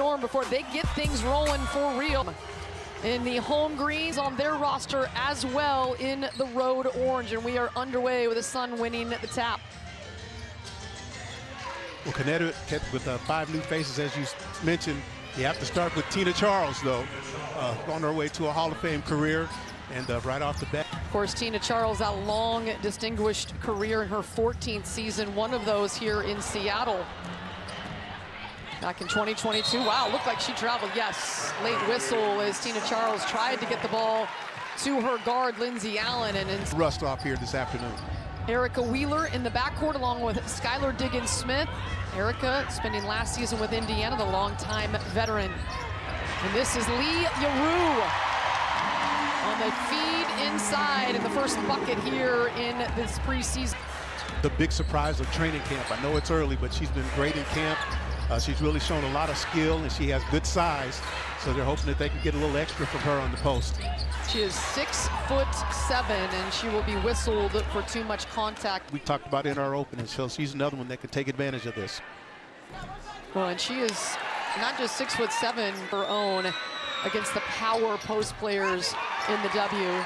Storm before they get things rolling for real. In the home greens on their roster as well in the road orange, and we are underway with the Sun winning the tap. Well, Connecticut with 5 new faces, as you mentioned. You have to start with Tina Charles, though, on her way to a Hall of Fame career, and right off the bat. Of course, Tina Charles, a long, distinguished career in her 14th season, one of those here in Seattle. Back in 2022, wow, looked like she traveled. Yes, late whistle as Tina Charles tried to get the ball to her guard, Lindsay Allen. And rust off here this afternoon. Erica Wheeler in the backcourt along with Skylar Diggins-Smith. Erica spending last season with Indiana, the longtime veteran. And this is Lee Yaru on the feed inside in the first bucket here in this preseason. The big surprise of training camp. I know it's early, but she's been great in camp. She's really shown a lot of skill, and she has good size, so they're hoping that they can get a little extra from her on the post. She is 6'7", and she will be whistled for too much contact. We talked about in our opening, so she's another one that could take advantage of this. Well, and she is not just 6'7", her own against the power post players in the W.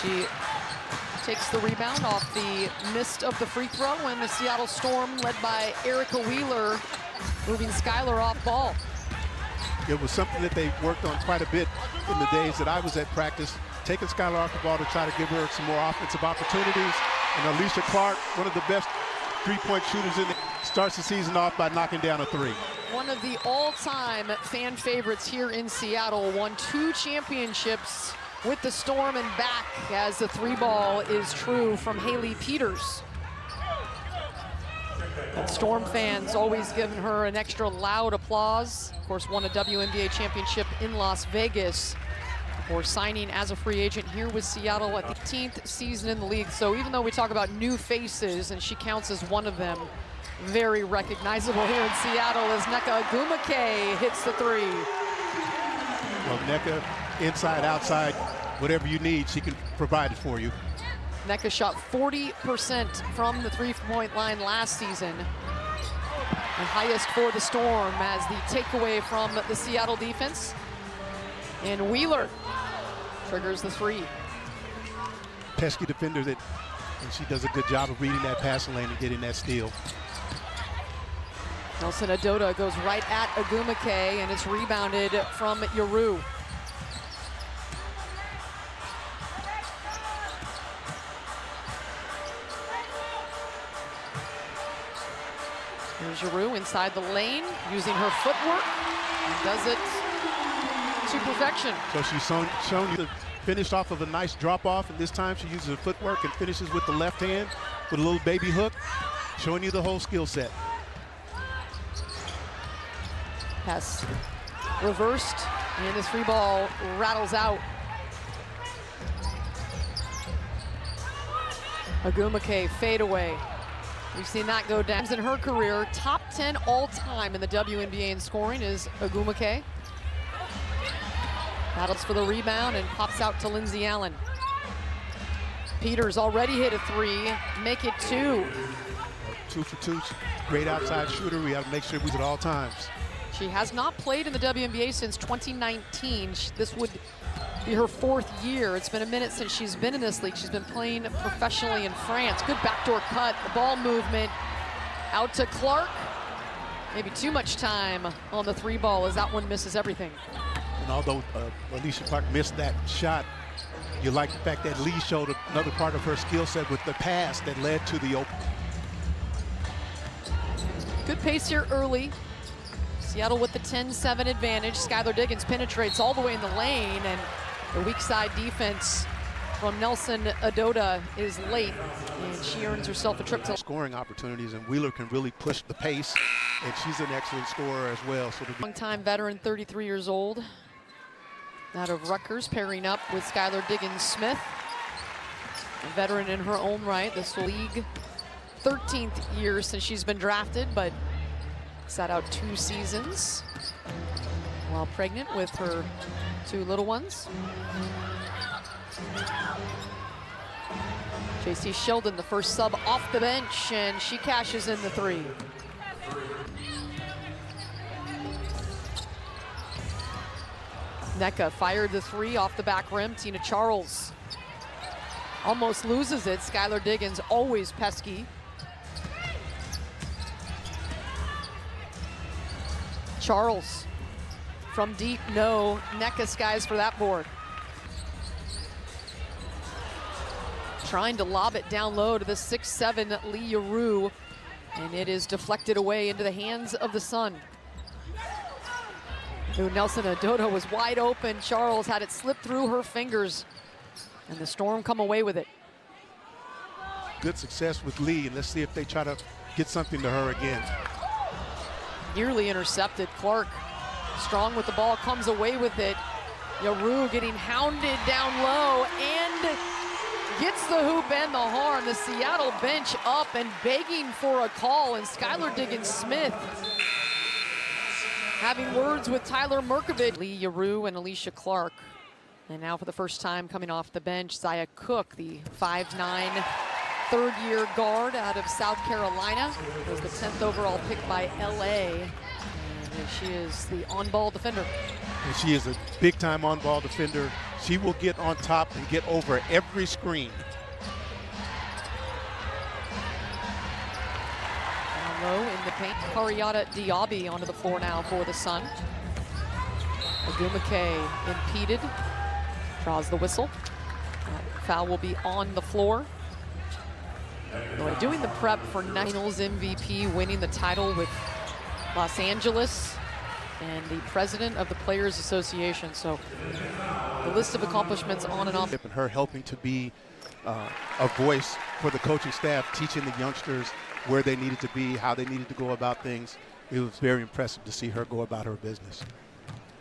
She takes the rebound off the mist of the free throw when the Seattle Storm, led by Erica Wheeler, moving Skylar off ball. It was something that they worked on quite a bit in the days that I was at practice, taking Skylar off the ball to try to give her some more offensive opportunities. And Alicia Clark, one of the best three-point shooters in the, starts the season off by knocking down a 3. One of the all-time fan favorites here in Seattle, won 2 championships with the Storm and back as the 3-ball is true from Haley Peters. And Storm fans always giving her an extra loud applause. Of course, won a WNBA championship in Las Vegas before signing as a free agent here with Seattle at the 15th season in the league. So even though we talk about new faces, and she counts as one of them, very recognizable here in Seattle as Nneka Ogwumike hits the 3. Well, Nneka, inside, outside, whatever you need, she can provide it for you. Nneka shot 40% from the 3-point line last season. The highest for the Storm as the takeaway from the Seattle defense. And Wheeler triggers the 3. Pesky defender, and she does a good job of reading that passing lane and getting that steal. Nelson Adota goes right at Ogwumike, and it's rebounded from Yaru. Here's Yaru inside the lane, using her footwork, and does it to perfection. So she's shown you the finish off of a nice drop-off, and this time she uses her footwork and finishes with the left hand with a little baby hook, showing you the whole skill set. Pass reversed, and this free ball rattles out. Ogwumike fadeaway. We've seen that go down in her career. Top 10 all-time in the WNBA in scoring is Ogwumike. Battles for the rebound and pops out to Lindsay Allen. Peters already hit a 3, make it 2. 2 for 2, great outside shooter. We have to make sure we do it at all times. She has not played in the WNBA since 2019. This would be her 4th year. It's been a minute since she's been in this league. She's been playing professionally in France. Good backdoor cut, the ball movement out to Clark. Maybe too much time on the 3-ball as that one misses everything. And although Alicia Clark missed that shot, you like the fact that Lee showed another part of her skill set with the pass that led to the open. Good pace here early. Seattle with the 10-7 advantage. Skylar Diggins penetrates all the way in the lane, and the weak side defense from Nelson Adota is late, and she earns herself a trip to scoring opportunities, and Wheeler can really push the pace, and she's an excellent scorer as well. So long-time veteran, 33 years old, out of Rutgers, pairing up with Skylar Diggins-Smith, a veteran in her own right. This league 13th year since she's been drafted, but sat out 2 seasons while pregnant with her 2 little ones. JC Sheldon, the first sub off the bench, and she cashes in the 3. Nneka fired the three off the back rim. Tina Charles almost loses it. Skylar Diggins always pesky. Charles from deep, no. Nneka skies for that board. Trying to lob it down low to the 6'7" Lee Yaru, and it is deflected away into the hands of the Sun. Ooh, Nelson Adodo was wide open. Charles had it slip through her fingers, and the Storm come away with it. Good success with Lee, and let's see if they try to get something to her again. Nearly intercepted. Clark, strong with the ball, comes away with it. Yaru getting hounded down low and gets the hoop and the horn. The Seattle bench up and begging for a call, and Skylar Diggins-Smith having words with Tyler Merkovich. Lee Yaru and Alicia Clark. And now for the first time coming off the bench, Zaya Cook, the 5'9", third-year guard out of South Carolina. Was the 10th overall pick by LA. And she is the on-ball defender. And she is a big-time on-ball defender. She will get on top and get over every screen. Down low in the paint. Kariata Diaby onto the floor now for the Sun. Agumake impeded. Draws the whistle. Foul will be on the floor. Doing the prep for Finals MVP, winning the title with Los Angeles, and the president of the Players Association. So the list of accomplishments on and off. And her helping to be a voice for the coaching staff, teaching the youngsters where they needed to be, how they needed to go about things. It was very impressive to see her go about her business.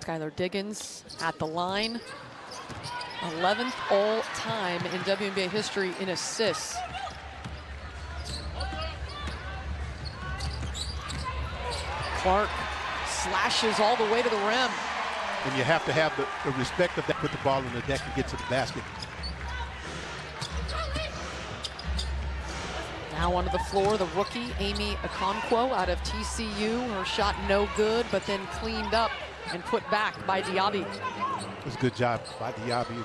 Skylar Diggins at the line. 11th all-time in WNBA history in assists. Clark slashes all the way to the rim. And you have to have the respect of that, put the ball on the deck and get to the basket. Now onto the floor, the rookie, Amy Okonkwo out of TCU. Her shot no good, but then cleaned up and put back by Diaby. It was a good job by Diaby.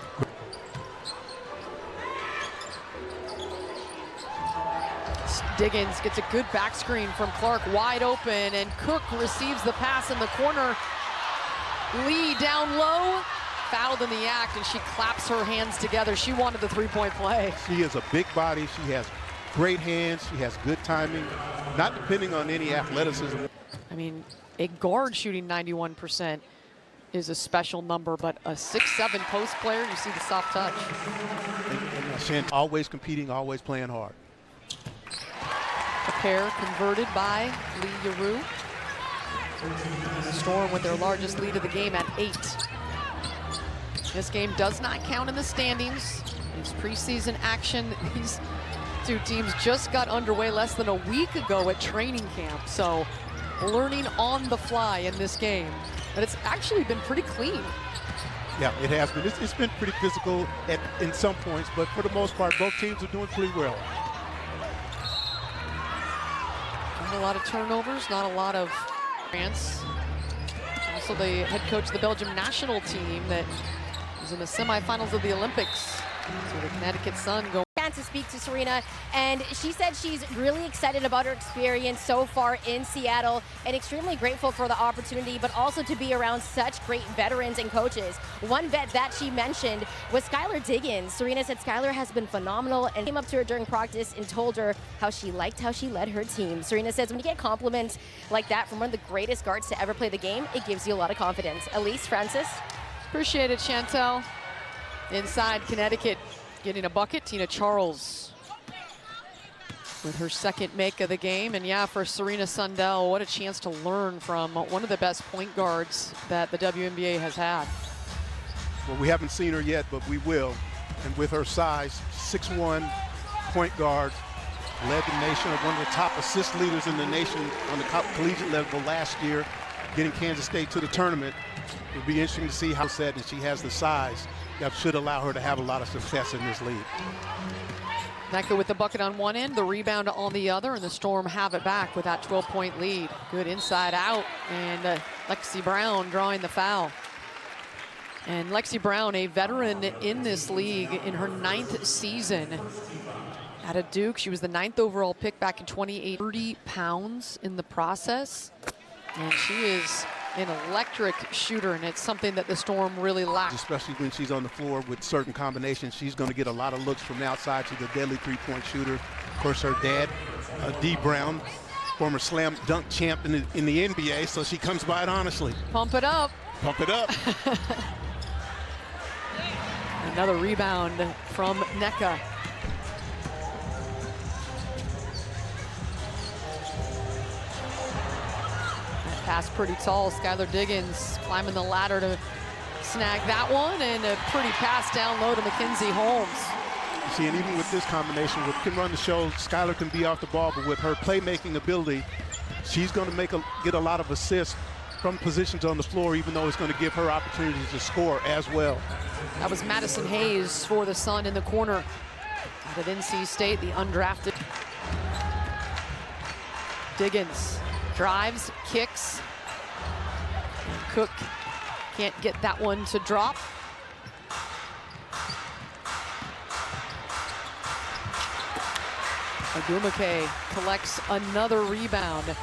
Diggins gets a good back screen from Clark, wide open, and Cook receives the pass in the corner. Lee down low, fouled in the act, and she claps her hands together. She wanted the three-point play. She is a big body. She has great hands. She has good timing, not depending on any athleticism. I mean, a guard shooting 91% is a special number, but a 6'7" post player, you see the soft touch. And always competing, always playing hard. A pair converted by Lee Yaru. And the Storm with their largest lead of the game at 8. This game does not count in the standings. It's preseason action. These two teams just got underway less than a week ago at training camp. So learning on the fly in this game. But it's actually been pretty clean. Yeah, it has been. It's been pretty physical in some points, but for the most part, both teams are doing pretty well. Not a lot of turnovers, not a lot of France. Also the head coach of the Belgium national team that was in the semifinals of the Olympics. So the Connecticut Sun go. To speak to Serena, and she said she's really excited about her experience so far in Seattle and extremely grateful for the opportunity, but also to be around such great veterans and coaches. One vet that she mentioned was Skylar Diggins. Serena said Skylar has been phenomenal and came up to her during practice and told her how she liked how she led her team. Serena says when you get compliments like that from one of the greatest guards to ever play the game, it gives you a lot of confidence. Elise, Francis? Appreciate it, Chantel. Inside Connecticut, getting a bucket, Tina Charles with her second make of the game. And yeah, for Serena Sundell, what a chance to learn from one of the best point guards that the WNBA has had. Well, we haven't seen her yet, but we will. And with her size, 6'1", point guard, led the nation, one of the top assist leaders in the nation on the collegiate level last year, getting Kansas State to the tournament. It'll be interesting to see how said that she has the size that should allow her to have a lot of success in this league. Nneka with the bucket on one end, the rebound on the other, and the Storm have it back with that 12-point lead. Good inside out, and Lexi Brown drawing the foul. And Lexi Brown, a veteran in this league in her 9th season out of Duke. She was the 9th overall pick back in 2018. 30 pounds in the process. And she is an electric shooter, and it's something that the Storm really lacks. Especially when she's on the floor with certain combinations, she's going to get a lot of looks from the outside. She's a deadly three-point shooter. Of course, her dad, D. Brown, former slam dunk champ in the NBA, so she comes by it honestly. Pump it up. Pump it up. Another rebound from Nneka. That pass pretty tall. Skylar Diggins climbing the ladder to snag that one, and a pretty pass down low to Mackenzie Holmes. You see, and even with this combination, with can run the show, Skylar can be off the ball, but with her playmaking ability, she's going to get a lot of assists from positions on the floor, even though it's going to give her opportunities to score as well. That was Madison Hayes for the Sun in the corner. Out of NC State, the undrafted. Diggins drives, kicks. And Cook can't get that one to drop. Agumake collects another rebound.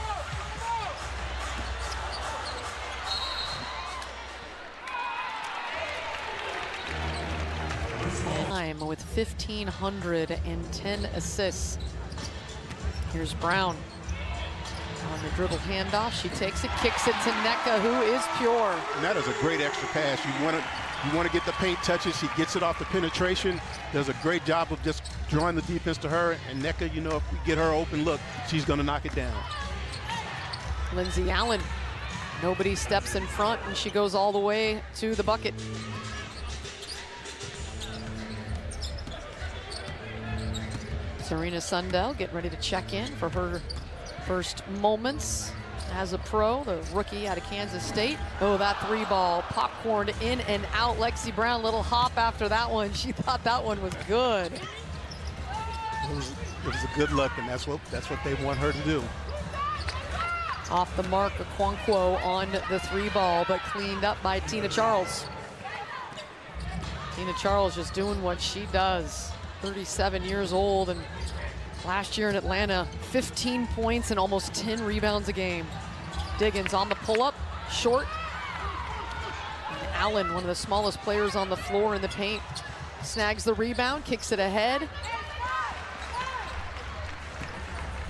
With 1,510 assists. Here's Brown on the dribble handoff. She takes it, kicks it to Nneka, who is pure. And that is a great extra pass. You want to get the paint touches. She gets it off the penetration. Does a great job of just drawing the defense to her. And Nneka, you know, if we get her open look, she's going to knock it down. Lindsay Allen, nobody steps in front, and she goes all the way to the bucket. Serena Sundell getting ready to check in for her first moments as a pro, the rookie out of Kansas State. Oh, that three ball popcorned in and out. Lexi Brown, little hop after that one. She thought that one was good. It was a good look, and that's what they want her to do. Off the mark, Okonkwo on the three ball, but cleaned up by Tina Charles. Tina Charles just doing what she does. 37 years old, and last year in Atlanta, 15 points and almost 10 rebounds a game. Diggins on the pull-up, short. And Allen, one of the smallest players on the floor in the paint, snags the rebound, kicks it ahead.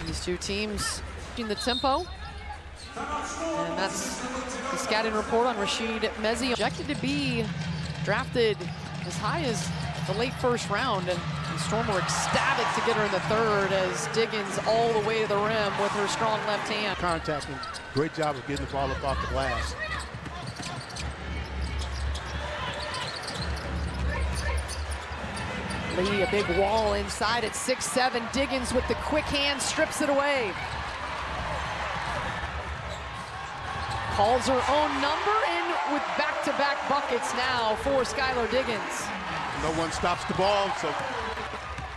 These two teams in the tempo. And that's the scouting report on Rashid Mezi. Projected to be drafted as high as the late first round, and the Storm were ecstatic to get her in the third as Diggins all the way to the rim with her strong left hand. Contacting, great job of getting the ball up off the glass. Lee, a big wall inside at 6'7". Diggins with the quick hand strips it away. Calls her own number in with back-to-back buckets now for Skylar Diggins. No one stops the ball, so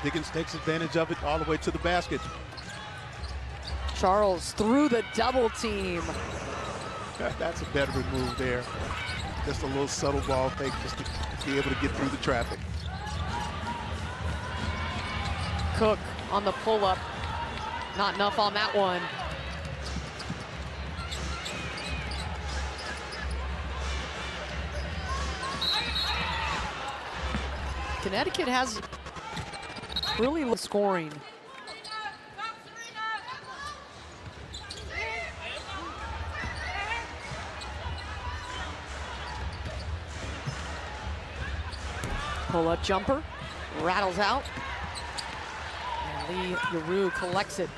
Diggins takes advantage of it all the way to the basket. Charles through the double team. That's a better move there. Just a little subtle ball fake just to be able to get through the traffic. Cook on the pull-up. Not enough on that one. Connecticut has really low scoring. Pull-up jumper, rattles out. And Lee Yarou collects it.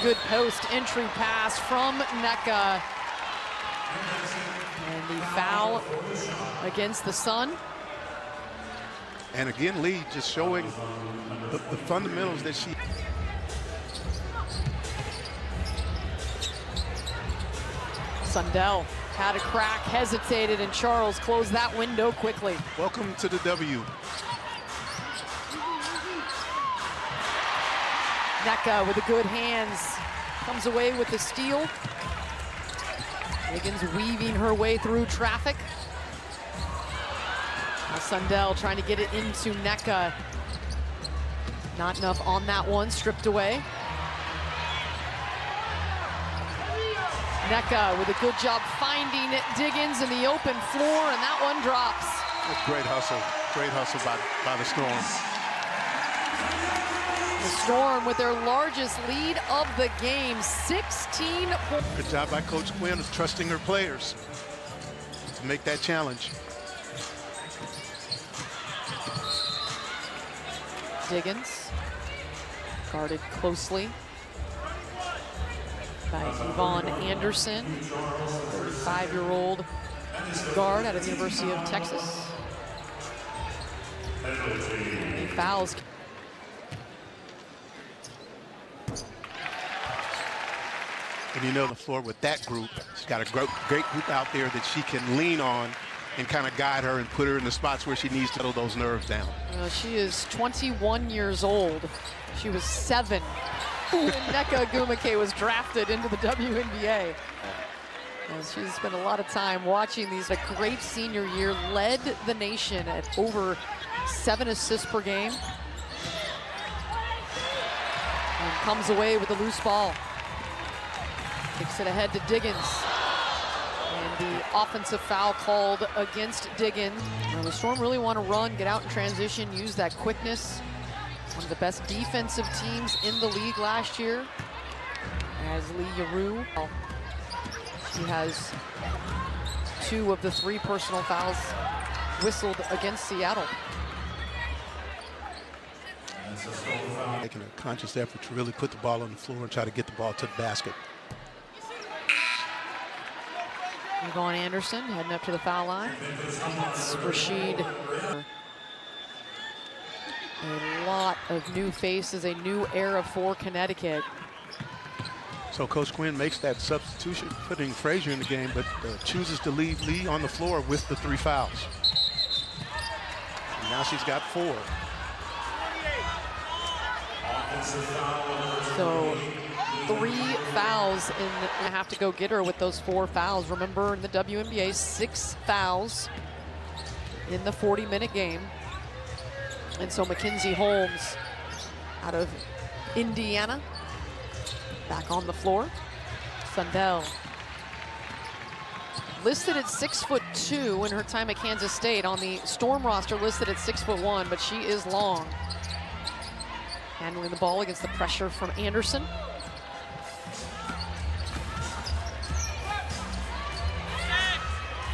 Good post entry pass from Nneka. And the foul against the Sun. And again, Lee just showing the fundamentals that she... Sundell had a crack, hesitated, and Charles closed that window quickly. Welcome to the W. Nneka with the good hands, comes away with the steal. Diggins weaving her way through traffic. Now Sundell trying to get it into Nneka. Not enough on that one, stripped away. Nneka with a good job finding Diggins in the open floor, and that one drops. That's great hustle by the Storm. The Storm with their largest lead of the game, 16 points. Good job by Coach Quinn of trusting her players to make that challenge. Diggins guarded closely by Yvonne Anderson, 35-year-old guard out of the University of Texas. And fouls. And you know the floor with that group, she's got a great group out there that she can lean on and kind of guide her and put her in the spots where she needs to settle those nerves down. She is 21 years old. She was 7 when Nneka Agumake was drafted into the WNBA. She's spent a lot of time watching these. A great senior year, led the nation at over 7 assists per game. And comes away with a loose ball. Kicks it ahead to Diggins. And the offensive foul called against Diggins. Now the Storm really want to run, get out in transition, use that quickness. One of the best defensive teams in the league last year. As Lee Yaru. She has 2 of the 3 personal fouls whistled against Seattle. Making a conscious effort to really put the ball on the floor and try to get the ball to the basket. Yvonne Anderson heading up to the foul line. It's Rashid. A lot of new faces, a new era for Connecticut. So Coach Quinn makes that substitution, putting Frazier in the game, but chooses to leave Lee on the floor with the 3 fouls. And now she's got 4. So 3 fouls, and I have to go get her with those 4 fouls. Remember, in the WNBA, 6 fouls in the 40-minute game. And so Mackenzie Holmes out of Indiana back on the floor. Sundell listed at 6'2" in her time at Kansas State. On the Storm roster listed at 6'1", but she is long. Handling the ball against the pressure from Anderson.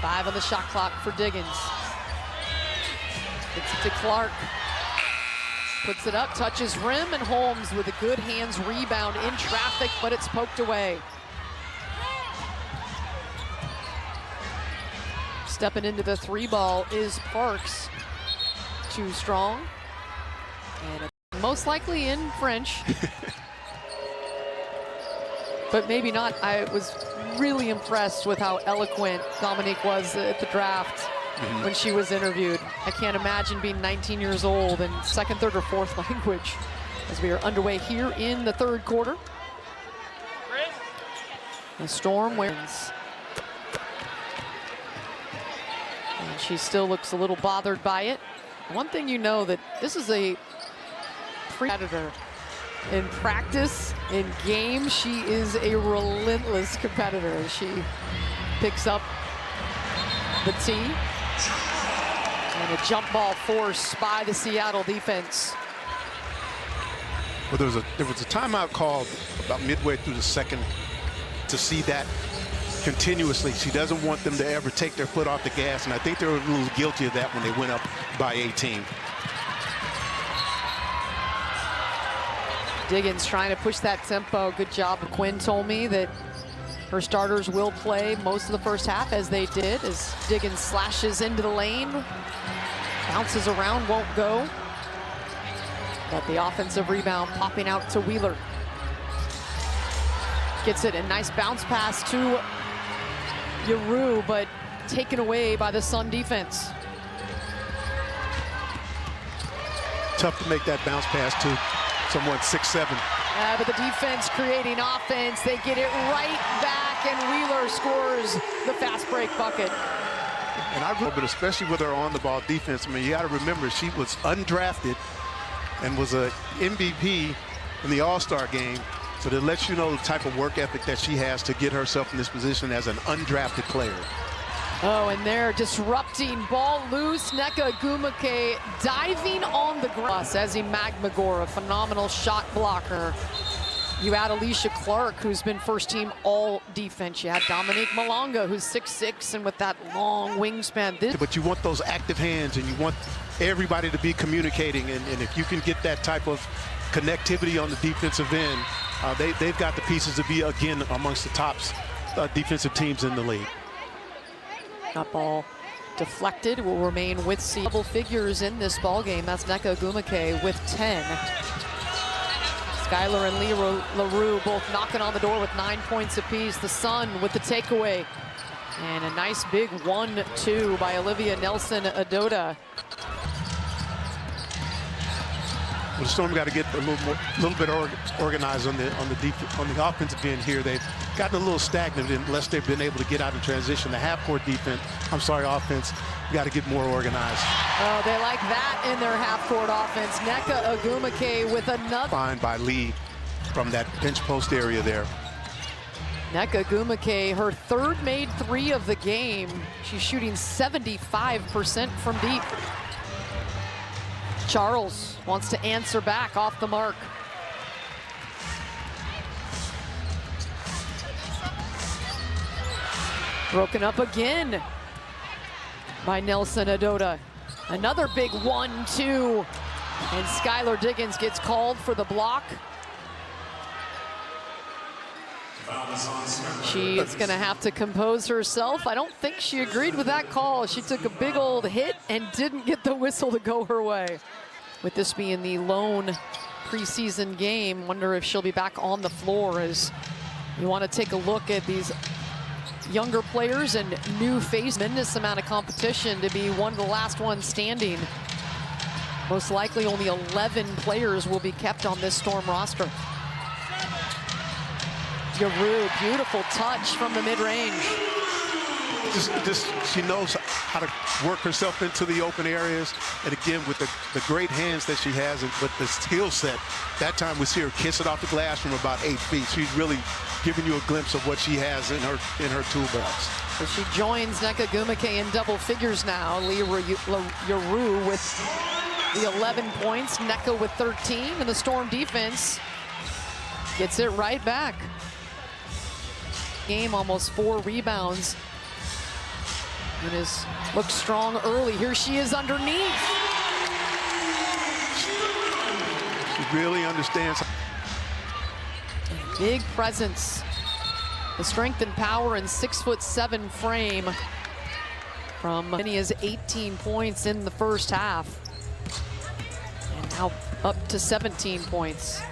Five on the shot clock for Diggins. Gets it to Clark. Puts it up, touches rim, and Holmes with a good hands rebound in traffic, but it's poked away. Stepping into the 3 ball is Parks. Too strong. And most likely in French. But maybe not. I was really impressed with how eloquent Dominique was at the draft when she was interviewed. I can't imagine being 19 years old and 2nd, 3rd, or 4th language as we are underway here in the 3rd quarter. The Storm wins. And she still looks a little bothered by it. One thing you know, that this is a competitor. In practice, in game, she is a relentless competitor. She picks up the tee. And a jump ball force by the Seattle defense. Well, there was a timeout called about midway through the 2nd to see that continuously. She doesn't want them to ever take their foot off the gas, and I think they were a little guilty of that when they went up by 18. Diggins trying to push that tempo. Good job. Quinn told me that her starters will play most of the first half, as they did, as Diggins slashes into the lane. Bounces around, won't go. But the offensive rebound popping out to Wheeler. Gets it, a nice bounce pass to Yaru, but taken away by the Sun defense. Tough to make that bounce pass to someone 6'7". But the defense creating offense. They get it right back, and Wheeler scores the fast break bucket. And but especially with her on-the-ball defense, I mean, you got to remember she was undrafted and was a MVP in the All-Star game. So that lets you know the type of work ethic that she has to get herself in this position as an undrafted player. Oh, and they're disrupting. Ball loose. Nneka Ogwumike diving on the ground. Ezzy Magmagor, a phenomenal shot blocker. You add Alicia Clark, who's been first team all defense. You had Dominique Malonga, who's 6'6", and with that long wingspan. But you want those active hands, and you want everybody to be communicating. And if you can get that type of connectivity on the defensive end, they've got the pieces to be, again, amongst the top defensive teams in the league. That ball deflected, will remain with double figures in this ball game. That's Nneka Ogwumike with 10. Skylar and LaRue both knocking on the door with 9 points apiece. The Sun with the takeaway. And a nice big 1-2 by Olivia Nelson-Ododa. Well, the Storm got to get a little bit organized on the offensive end here. They've gotten a little stagnant unless they've been able to get out and transition. The half-court offense, you got to get more organized. Oh, they like that in their half-court offense. Nneka Ogwumike with another. Find by Lee from that pinch post area there. Nneka Ogwumike, her third made three of the game. She's shooting 75% from deep. Charles wants to answer back off the mark. Broken up again by Nelson-Ododa. Another big 1-2. And Skylar Diggins gets called for the block. She's gonna have to compose herself. I don't think she agreed with that call. She took a big old hit and didn't get the whistle to go her way. With this being the lone preseason game, wonder if she'll be back on the floor as you want to take a look at these younger players and new face. Tremendous amount of competition to be one of the last ones standing. Most likely only 11 players will be kept on this Storm roster. Yaru, beautiful touch from the mid-range. She knows how to work herself into the open areas, and again with the great hands that she has and with the skill set. That time we see her kiss it off the glass from about 8 feet. She's really giving you a glimpse of what she has in her toolbox. So she joins Nneka Ogwumike in double figures now. Yaru with the 11 points, Nneka with 13, and the Storm defense gets it right back. Game, almost 4 rebounds. And looks strong early. Here she is underneath. She really understands. Big presence. The strength and power and 6'7" frame from many as 18 points in the first half. And now up to 17 points.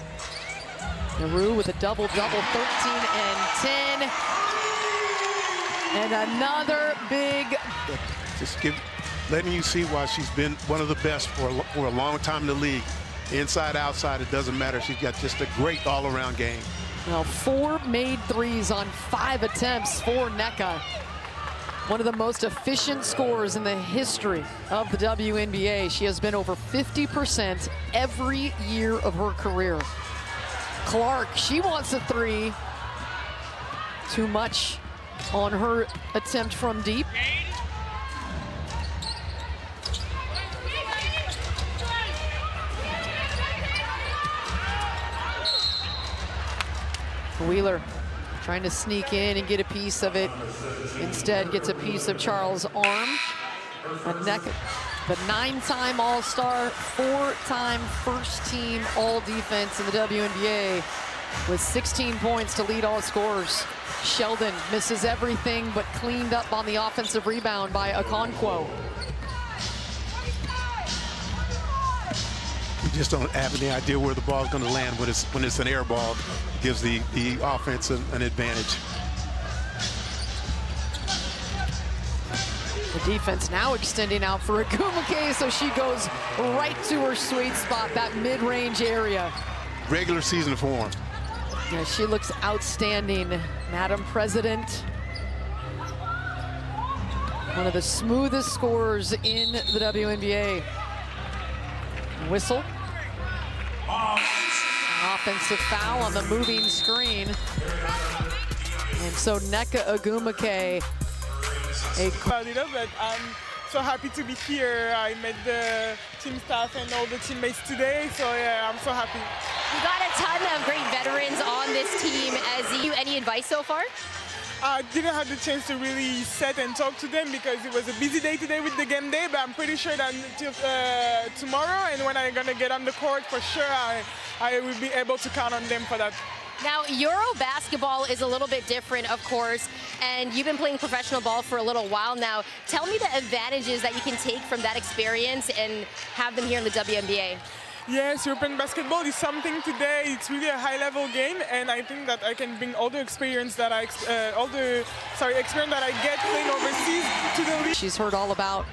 Naru with a double-double, 13 and 10. And another big. Just letting you see why she's been one of the best for a long time in the league. Inside, outside, it doesn't matter. She's got just a great all-around game. Well, 4 made threes on 5 attempts for Nneka. One of the most efficient scorers in the history of the WNBA. She has been over 50% every year of her career. Clark, she wants a 3. Too much on her attempt from deep. Wheeler trying to sneak in and get a piece of it. Instead gets a piece of Charles' arm. Nneka, the 9-time All-Star, 4-time first-team All-Defense in the WNBA with 16 points to lead all scorers. Sheldon misses everything but cleaned up on the offensive rebound by Okonkwo. You just don't have any idea where the ball is going to land when it's an air ball. It gives the offense an advantage. The defense now extending out for Ogwumike, so she goes right to her sweet spot, that mid-range area. regular season form. Yeah, she looks outstanding, Madam President. One of the smoothest scorers in the WNBA. Whistle. An offensive foul on the moving screen. And so Nneka Ogwumike, but I'm so happy to be here. I met the team staff and all the teammates today, so yeah, I'm so happy. You got a ton of great veterans on this team. Any advice so far? I didn't have the chance to really sit and talk to them because it was a busy day today with the game day, but I'm pretty sure that until tomorrow, and when I'm gonna get on the court, for sure I will be able to count on them for that. Now, Euro basketball is a little bit different, of course, and you've been playing professional ball for a little while now. Tell me the advantages that you can take from that experience and have them here in the WNBA. Yes, European basketball is something today. It's really a high-level game, and I think that I can bring all the experience that experience that I get playing overseas to the league. she's heard all about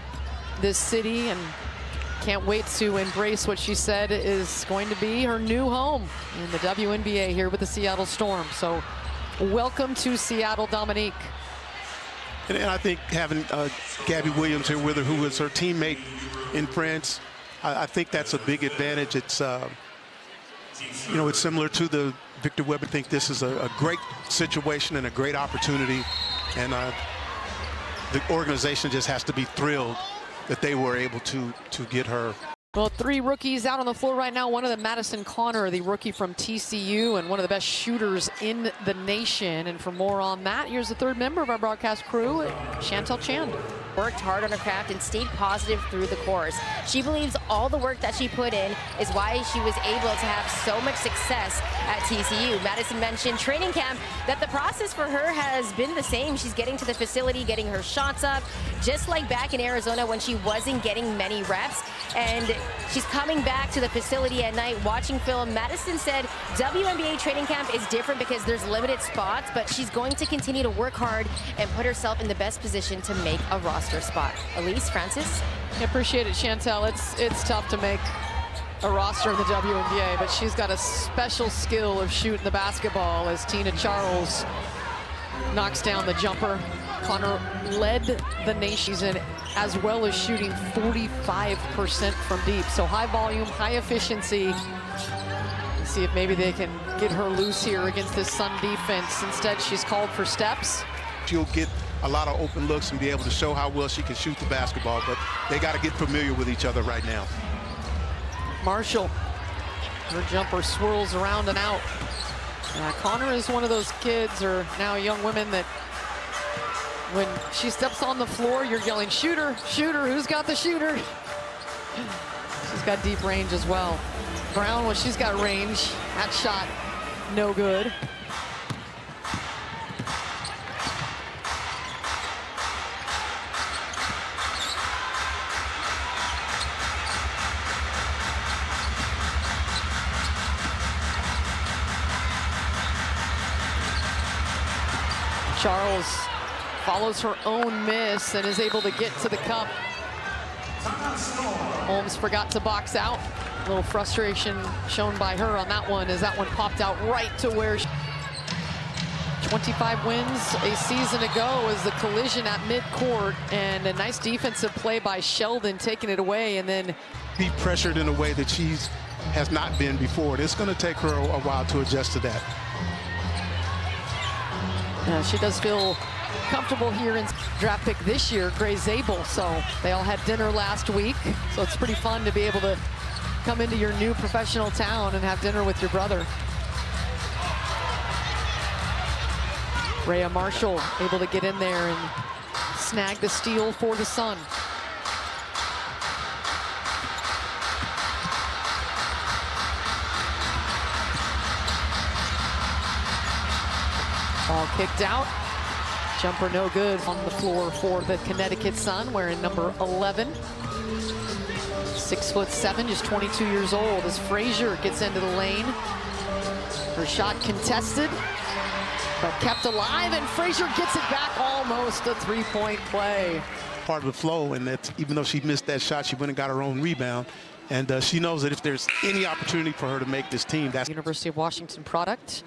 this city and can't wait to embrace what she said is going to be her new home in the WNBA here with the Seattle Storm. So welcome to Seattle, Dominique. And I think having Gabby Williams here with her, who was her teammate in France, I think that's a big advantage. It's, you know, it's similar to the Victor Webb. I think this is a great situation and a great opportunity. And the organization just has to be thrilled that they were able to get her. Well, 3 rookies out on the floor right now. One of them, Madison Connor, the rookie from TCU and one of the best shooters in the nation. And for more on that, here's the 3rd member of our broadcast crew, Chantel Chand. Worked hard on her craft and stayed positive through the course. She believes all the work that she put in is why she was able to have so much success at TCU. Madison mentioned training camp that the process for her has been the same. She's getting to the facility, getting her shots up, just like back in Arizona when she wasn't getting many reps. And she's coming back to the facility at night watching film. Madison said WNBA training camp is different because there's limited spots, but she's going to continue to work hard and put herself in the best position to make a roster spot. Elise, Francis? I appreciate it, Chantel. It's tough to make a roster in the WNBA, but she's got a special skill of shooting the basketball as Tina Charles knocks down the jumper. Connor led the nation as well as shooting 45% from deep. So high volume, high efficiency. Let's see if maybe they can get her loose here against this Sun defense. Instead, she's called for steps. She'll get a lot of open looks and be able to show how well she can shoot the basketball, but they got to get familiar with each other right now. Marshall, her jumper swirls around and out. Connor is one of those kids, or now young women, that when she steps on the floor, you're yelling, shooter, shooter, who's got the shooter? She's got deep range as well. Brown, well, she's got range. That shot, no good. Charles follows her own miss and is able to get to the cup. Holmes forgot to box out. A little frustration shown by her on that one as that one popped out right to where 25 wins a season ago as the collision at midcourt, and a nice defensive play by Sheldon taking it away, and then Be pressured in a way that she's has not been before. It's going to take her a while to adjust to that. yeah, she does feel comfortable here in draft pick this year, Gray Zabel. So they all had dinner last week. So it's pretty fun to be able to come into your new professional town and have dinner with your brother. Rhea Marshall able to get in there and snag the steal for the Sun. Ball kicked out. Jumper no good on the floor for the Connecticut Sun, wearing number 11. 6'7", just 22 years old, as Frazier gets into the lane. Her shot contested, but kept alive, and Frazier gets it back, almost a three-point play. Part of the flow, and that even though she missed that shot, she went and got her own rebound. And she knows that if there's any opportunity for her to make this team, that's University of Washington product,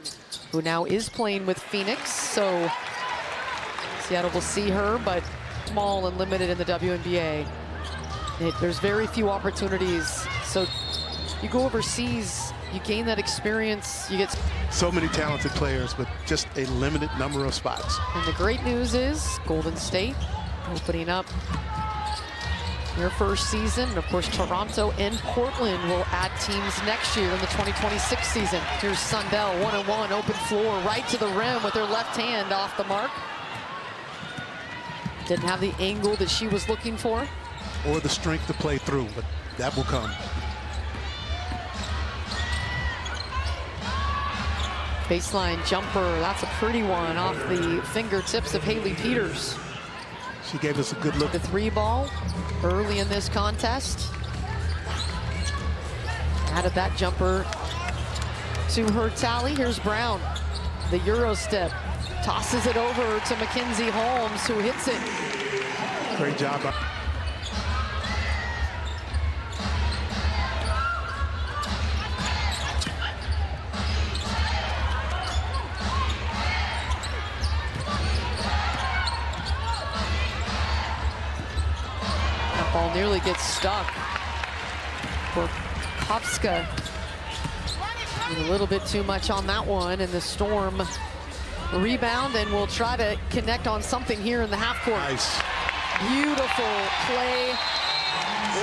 who now is playing with Phoenix. So Seattle will see her, but small and limited in the WNBA. There's very few opportunities. So you go overseas, you gain that experience, you get so many talented players, but just a limited number of spots. And the great news is Golden State opening up their first season. And of course, Toronto and Portland will add teams next year in the 2026 season. Here's Sundell, 1-on-1, open floor, right to the rim with her left hand off the mark. Didn't have the angle that she was looking for. Or the strength to play through, but that will come. Baseline jumper, that's a pretty one off the fingertips of Haley Peters. She gave us a good look. The 3-ball early in this contest. Added that jumper to her tally. Here's Brown, the Euro step. Tosses it over to Mackenzie Holmes, who hits it. Great job. That ball nearly gets stuck. Korkowska a little bit too much on that one, and the Storm rebound, and we'll try to connect on something here in the half court. Nice. Beautiful play.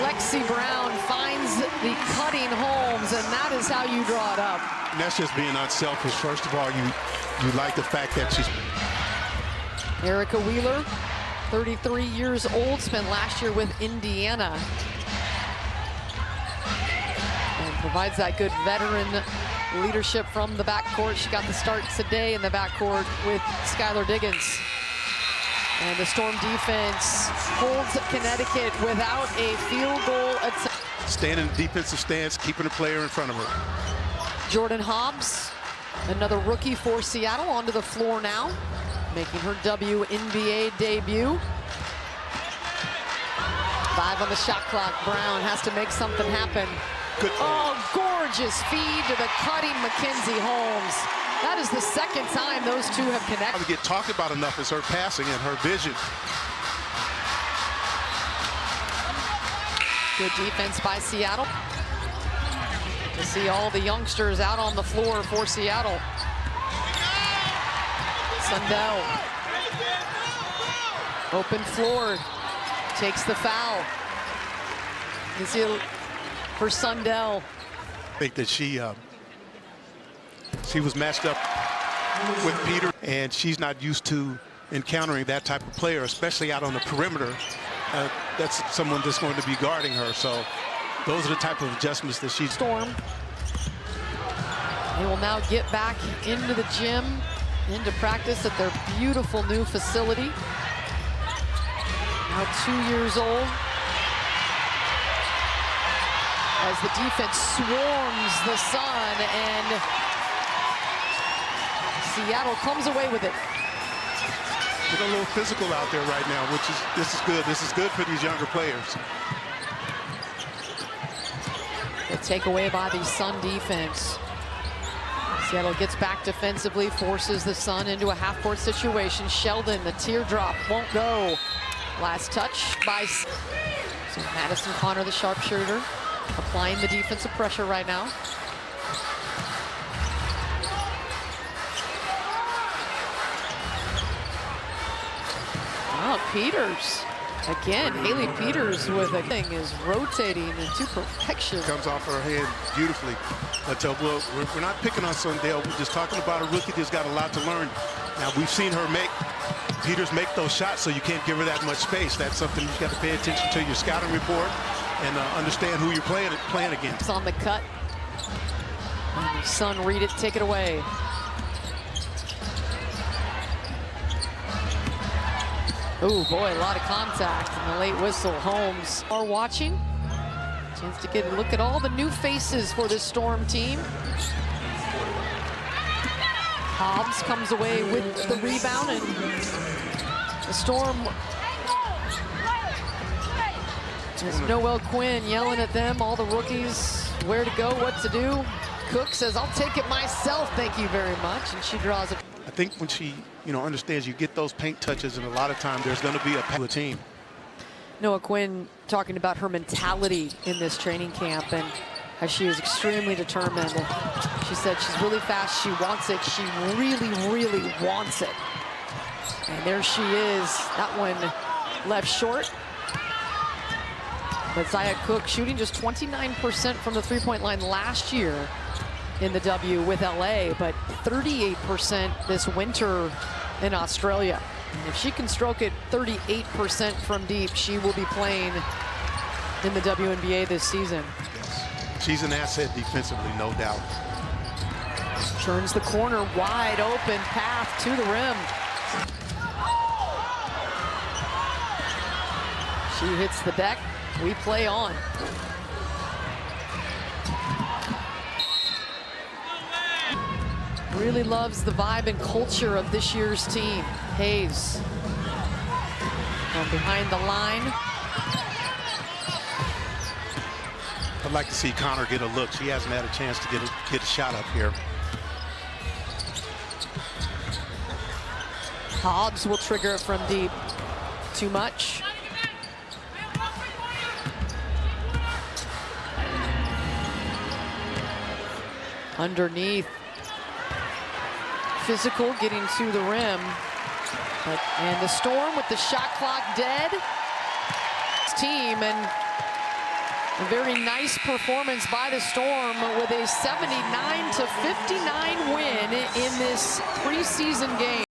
Lexi Brown finds the cutting Holmes, and that is how you draw it up. And that's just being unselfish. First of all, you like the fact that she's... Erica Wheeler, 33 years old, spent last year with Indiana. And provides that good veteran leadership from the backcourt. She got the start today in the backcourt with Skylar Diggins. And the Storm defense holds Connecticut without a field goal attempt. Staying in the defensive stance, keeping a player in front of her. Jordan Hobbs, another rookie for Seattle, onto the floor now, making her WNBA debut. 5 on the shot clock. Brown has to make something happen. Good. Oh, gorgeous feed to the cutting Mackenzie Holmes. That is the second time those two have connected. What we get talked about enough is her passing and her vision. Good defense by Seattle. To see all the youngsters out on the floor for Seattle. Sundell. Open floor. Takes the foul. You see it for Sundell. I think that she was matched up with Peter, and she's not used to encountering that type of player, especially out on the perimeter. That's someone that's going to be guarding her. So those are the type of adjustments that she's... Storm. They will now get back into the gym, into practice at their beautiful new facility. Now 2 years old. As the defense swarms the Sun, and Seattle comes away with it. Get a little physical out there right now, which is, this is good. This is good for these younger players. The takeaway by the Sun defense. Seattle gets back defensively, forces the Sun into a half-court situation. Sheldon, the teardrop, won't go. Last touch by... So Madison Connor, the sharpshooter, applying the defensive pressure right now. Oh, Peters. Again, Haley Peters with a thing is rotating into perfection. Comes off her hand beautifully. But we're not picking on Sundell. We're just talking about a rookie that's got a lot to learn. Now, we've seen her Peters make those shots, so you can't give her that much space. That's something you've got to pay attention to your scouting report and understand who you're playing against. It's on the cut. And the Sun read it, take it away. Oh boy, a lot of contact and the late whistle. Holmes are watching. Chance to get a look at all the new faces for this Storm team. Hobbs comes away with the rebound, and the Storm There's Noelle Quinn yelling at them, all the rookies, where to go, what to do. Cook says, I'll take it myself, thank you very much, and she draws it. I think when she, understands you get those paint touches, and a lot of time there's going to be a team. Noelle Quinn talking about her mentality in this training camp and how she is extremely determined. She said she's really fast, she wants it, she really, really wants it. And there she is, that one left short. But Zia Cook shooting just 29% from the three-point line last year in the W with LA, but 38% this winter in Australia. And if she can stroke it 38% from deep, she will be playing in the WNBA this season. Yes. She's an asset defensively, no doubt. Turns the corner, wide open path to the rim. She hits the deck, we play on. Really loves the vibe and culture of this year's team. Hayes from behind the line. I'd like to see Connor get a look. She hasn't had a chance to get a shot up here. Hobbs will trigger it from deep. Too much. Underneath. Physical, getting to the rim. And the Storm with the shot clock dead. Team, and a very nice performance by the Storm with a 79-59 win in this preseason game.